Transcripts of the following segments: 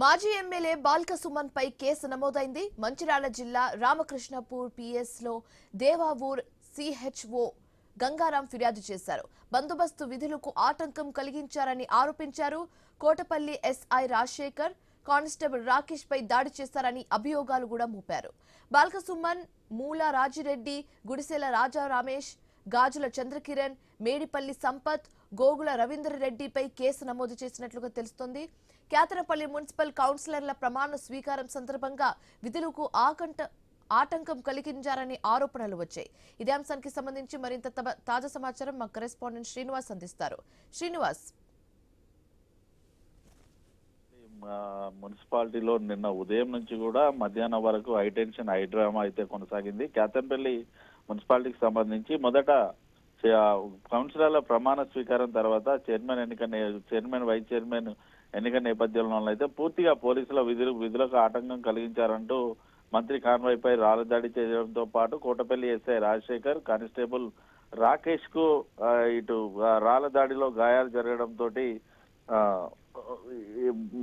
మాజీ ఎమ్మెల్యే బాల్క సుమన్ పై కేసు నమోదైంది. మంచిర్యాల జిల్లా రామకృష్ణపూర్ పిఎస్ లో దేవావూర్ సిహెచ్ఓ గంగారాం ఫిర్యాదు చేశారు. బందోబస్తు విధులకు ఆటంకం కలిగించారని ఆరోపించారు. కోటపల్లి ఎస్ఐ రాజశేఖర్, కానిస్టేబుల్ రాకేష్ పై దాడి చేశారని అభియోగాలు కూడా మోపారు. బాల్క సుమన్, మూల రాజిరెడ్డి, గుడిసెల రాజా రమేష్, గాజుల చంద్రకిరణ్, మేడిపల్లి సంపత్, గోగుల రవీందర్ రెడ్డిపై కేసు నమోదు చేసినట్లుగా తెలుస్తోంది. క్యాతనపల్లి మున్సిపల్ కౌన్సిలర్ల ప్రమాణ స్వీకారం సందర్భంగా విధులకు ఆటంకం కలిగించారని ఆరోపణలు వచ్చాయి. ఇదే అంశానికి సంబంధించి మరింత తాజా సమాచారం మా కరెస్పాండెంట్ శ్రీనివాస్ అందిస్తారు. శ్రీనివాస్, మున్సిపాలిటీలో నిన్న ఉదయం నుంచి కూడా మధ్యాహ్నం వరకు హైటెన్షన్ హైడ్రామా అయితే కొనసాగింది. క్యాతన్పల్లి మున్సిపాలిటీకి సంబంధించి మొదట కౌన్సిలర్ల ప్రమాణ స్వీకారం తర్వాత చైర్మన్ వైస్ చైర్మన్ ఎన్నిక నేపథ్యంలో అయితే పూర్తిగా పోలీసుల విధులకు ఆటంకం కలిగించారంటూ మంత్రి కాన్వాయ్ పై రాళ్ల దాడి చేయడంతో పాటు కోటపల్లి ఎస్ఐ రాజశేఖర్, కానిస్టేబుల్ రాకేష్ కు ఇటు రాళ్ల దాడిలో గాయాలు జరగడంతో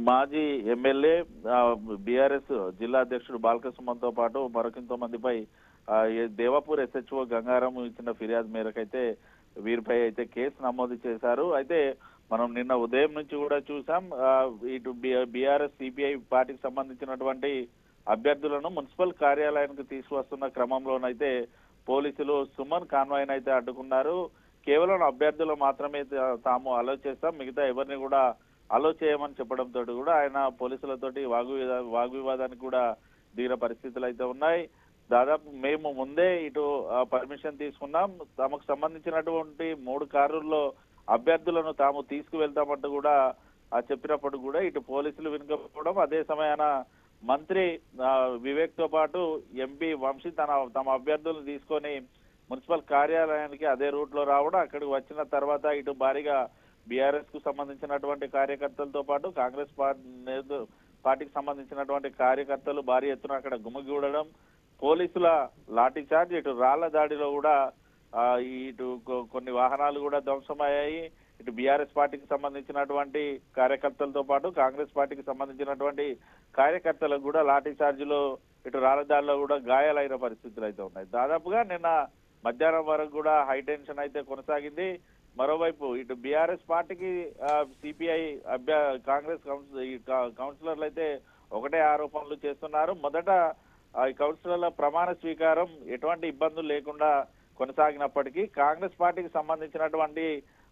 మాజీ ఎమ్మెల్యే బీఆర్ఎస్ జిల్లా అధ్యక్షుడు బాల్క సుమన్ తో పాటు మరొకంతో మందిపై దేవాపూర్ ఎస్హెచ్ఓ గంగారాం ఇచ్చిన ఫిర్యాదు మేరకైతే వీరిపై అయితే కేసు నమోదు చేశారు. అయితే మనం నిన్న ఉదయం నుంచి కూడా చూసాం, ఇటు బీఆర్ఎస్ సిపిఐ పార్టీకి సంబంధించినటువంటి అభ్యర్థులను మున్సిపల్ కార్యాలయానికి తీసుకువస్తున్న క్రమంలోనైతే పోలీసులు సుమన్ కాన్వాయ్ అయితే అడ్డుకున్నారు. కేవలం అభ్యర్థులు మాత్రమే తాము అలో చేస్తాం, మిగతా ఎవరిని కూడా అలో చేయమని చెప్పడంతో కూడా ఆయన పోలీసులతోటి వాగ్వివాదానికి కూడా దిగిన పరిస్థితులు అయితే ఉన్నాయి. దాదాపు మేము ముందే ఇటు పర్మిషన్ తీసుకున్నాం, తమకు సంబంధించినటువంటి 3 కారుల్లో అభ్యర్థులను తాము తీసుకువెళ్తామంటూ కూడా చెప్పినప్పుడు కూడా ఇటు పోలీసులు వినకపోవడం, అదే సమయాన మంత్రి వివేక్ తో పాటు ఎంపీ వంశీ తమ అభ్యర్థులను తీసుకొని మున్సిపల్ కార్యాలయానికి అదే రూట్ లో రావడం, అక్కడికి వచ్చిన తర్వాత ఇటు భారీగా బీఆర్ఎస్ కు సంబంధించినటువంటి కార్యకర్తలతో పాటు కాంగ్రెస్ పార్టీకి సంబంధించినటువంటి కార్యకర్తలు భారీ ఎత్తున అక్కడ గుమిగూడడం, పోలీసుల లాఠీ చార్జ్, ఇటు రాళ్ల దాడిలో కూడా ఇటు కొన్ని వాహనాలు కూడా ధ్వంసమయ్యాయి. ఇటు బీఆర్ఎస్ పార్టీకి సంబంధించినటువంటి కార్యకర్తలతో పాటు కాంగ్రెస్ పార్టీకి సంబంధించినటువంటి కార్యకర్తలకు కూడా లాఠీ చార్జిలో ఇటు రాళ్ల దాడిలో కూడా గాయాలైన పరిస్థితులు అయితే ఉన్నాయి. దాదాపుగా నిన్న మధ్యాహ్నం వరకు కూడా హైటెన్షన్ అయితే కొనసాగింది. మరోవైపు ఇటు బీఆర్ఎస్ పార్టీకి సిపిఐ కాంగ్రెస్ కౌన్సిలర్లు అయితే ఒకటే ఆరోపణలు చేస్తున్నారు. మొదట ఈ కౌన్సిలర్ల ప్రమాణ స్వీకారం ఎటువంటి ఇబ్బందులు లేకుండా కొనసాగినప్పటికీ కాంగ్రెస్ పార్టీకి సంబంధించినటువంటి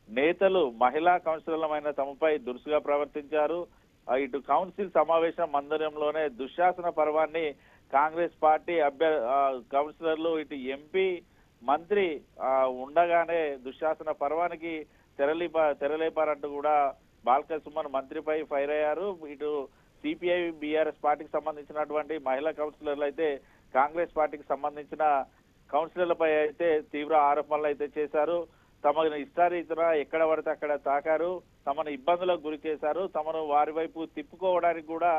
నేతలు మహిళా కౌన్సిలర్లమైన తమపై దురుసుగా ప్రవర్తించారు. ఇటు కౌన్సిల్ సమావేశం మందిరంలోనే దుశ్శాసన పర్వాన్ని కాంగ్రెస్ పార్టీ కౌన్సిలర్లు ఇటు ఎంపీ మంత్రి ఉండగానే దుశ్శాసన పర్వానికి తెరలేపారంటూ కూడా బాల్క సుమన్ మంత్రిపై ఫైర్ అయ్యారు. ఇటు సిపిఐ బీఆర్ఎస్ పార్టీకి సంబంధించినటువంటి మహిళా కౌన్సిలర్లు అయితే కాంగ్రెస్ పార్టీకి సంబంధించిన కౌన్సిలర్లపై అయితే తీవ్ర ఆరోపణలు అయితే చేశారు. తమను ఇష్టారీతన ఎక్కడ పడితే అక్కడ తాకారు, తమను ఇబ్బందులకు గురి చేశారు, తమను వారి వైపు తిప్పుకోవడానికి కూడా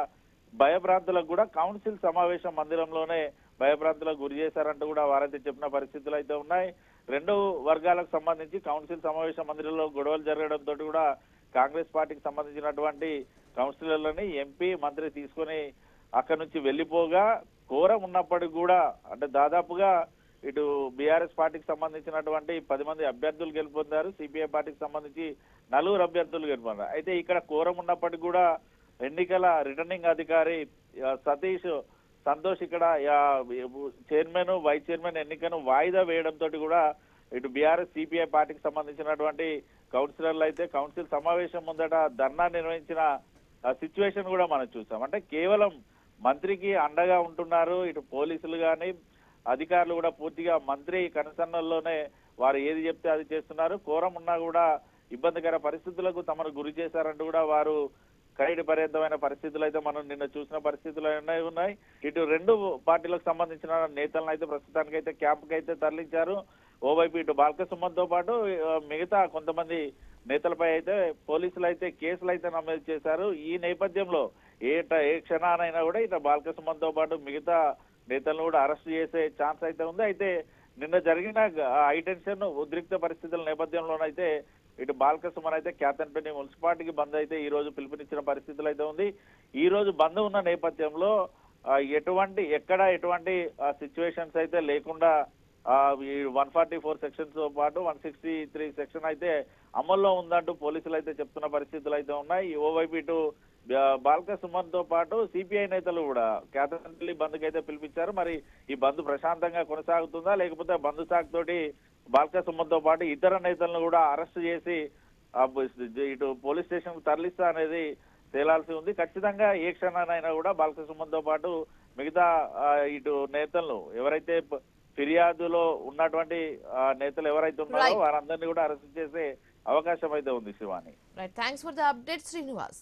భయభ్రాంతులకు కూడా కౌన్సిల్ సమావేశం మందిరంలోనే భయభ్రాంతులకు గురి చేశారంటూ కూడా వారైతే చెప్పిన పరిస్థితులు అయితే ఉన్నాయి. 2 వర్గాలకు సంబంధించి కౌన్సిల్ సమావేశ మందిరంలో గొడవలు జరగడంతో కూడా కాంగ్రెస్ పార్టీకి సంబంధించినటువంటి కౌన్సిలర్లని ఎంపీ మంత్రి తీసుకొని అక్కడి నుంచి వెళ్లిపోగా కోరం ఉన్నప్పటికీ కూడా అంటే దాదాపుగా ఇటు బీఆర్ఎస్ పార్టీకి సంబంధించినటువంటి 10 మంది అభ్యర్థులు గెలుపొందారు, సిపిఐ పార్టీకి సంబంధించి 4 అభ్యర్థులు గెలుపొందారు. అయితే ఇక్కడ కోరం ఉన్నప్పటికీ కూడా ఎన్నికల రిటర్నింగ్ అధికారి సంతోష్ ఇక్కడ చైర్మన్ వైస్ చైర్మన్ ఎన్నికను వాయిదా వేయడంతో కూడా ఇటు బీఆర్ఎస్ సిపిఐ పార్టీకి సంబంధించినటువంటి కౌన్సిలర్లు అయితే కౌన్సిల్ సమావేశం ముందట ధర్నా నిర్వహించిన సిచ్యువేషన్ కూడా మనం చూసాం. అంటే కేవలం మంత్రికి అండగా ఉంటున్నారు ఇటు పోలీసులు కానీ అధికారులు కూడా పూర్తిగా మంత్రి కనుసన్నల్లోనే వారు ఏది చెప్తే అది చేస్తున్నారు. కోరం ఉన్నా కూడా ఇబ్బందికర పరిస్థితులకు తమను గురి చేశారంటూ కూడా వారు ఖైదు పర్యంతమైన పరిస్థితులు అయితే మనం నిన్న చూసిన పరిస్థితులు ఉన్నాయి. ఇటు 2 పార్టీలకు సంబంధించిన నేతలను అయితే ప్రస్తుతానికి అయితే క్యాంపుకి అయితే తరలించారు. ఓవైపు ఇటు బాల్క సుమన్ తో పాటు మిగతా కొంతమంది నేతలపై అయితే పోలీసులు అయితే కేసులు అయితే నమోదు చేశారు. ఈ నేపథ్యంలో ఏ క్షణానైనా కూడా ఇటు బాల్క సుమన్ తో పాటు మిగతా నేతలను కూడా అరెస్ట్ చేసే ఛాన్స్ అయితే ఉంది. అయితే నిన్న జరిగిన హైటెన్షన్ ఉద్రిక్త పరిస్థితుల నేపథ్యంలోనైతే ఇటు బాల్క సుమన్ అయితే కేతన్పల్లి మున్సిపాలిటీకి బంద్ అయితే ఈ రోజు పిలుపునిచ్చిన పరిస్థితులు అయితే ఉంది. ఈ రోజు బంద్ ఉన్న నేపథ్యంలో ఎటువంటి సిచ్యువేషన్స్ అయితే లేకుండా ఈ 144 సెక్షన్స్ తో పాటు 163 సెక్షన్ అయితే అమల్లో ఉందంటూ పోలీసులు అయితే చెప్తున్న పరిస్థితులు అయితే ఉన్నాయి. ఓవైపు ఇటు బాల్క సుమన్ తో పాటు సిపిఐ నేతలు కూడా కేతన్పల్లి బంద్ కి అయితే పిలిపించారు. మరి ఈ బంద్ ప్రశాంతంగా కొనసాగుతుందా, లేకపోతే బంద్ సాగుతోటి బాల్క సుమన్ తో పాటు ఇతర నేతలను కూడా అరెస్ట్ చేసి ఇటు పోలీస్ స్టేషన్ కు తరలిస్తా అనేది తేలాల్సి ఉంది. ఖచ్చితంగా ఏ క్షణానైనా కూడా బాల్క సుమన్ తో పాటు మిగతా ఇటు నేతలను ఎవరైతే ఫిర్యాదులో ఉన్నటువంటి నేతలు ఎవరైతే ఉన్నారో వారందరినీ కూడా అరెస్ట్ చేసే అవకాశం అయితే ఉంది Shivani. Right, thanks for the update Srinivas.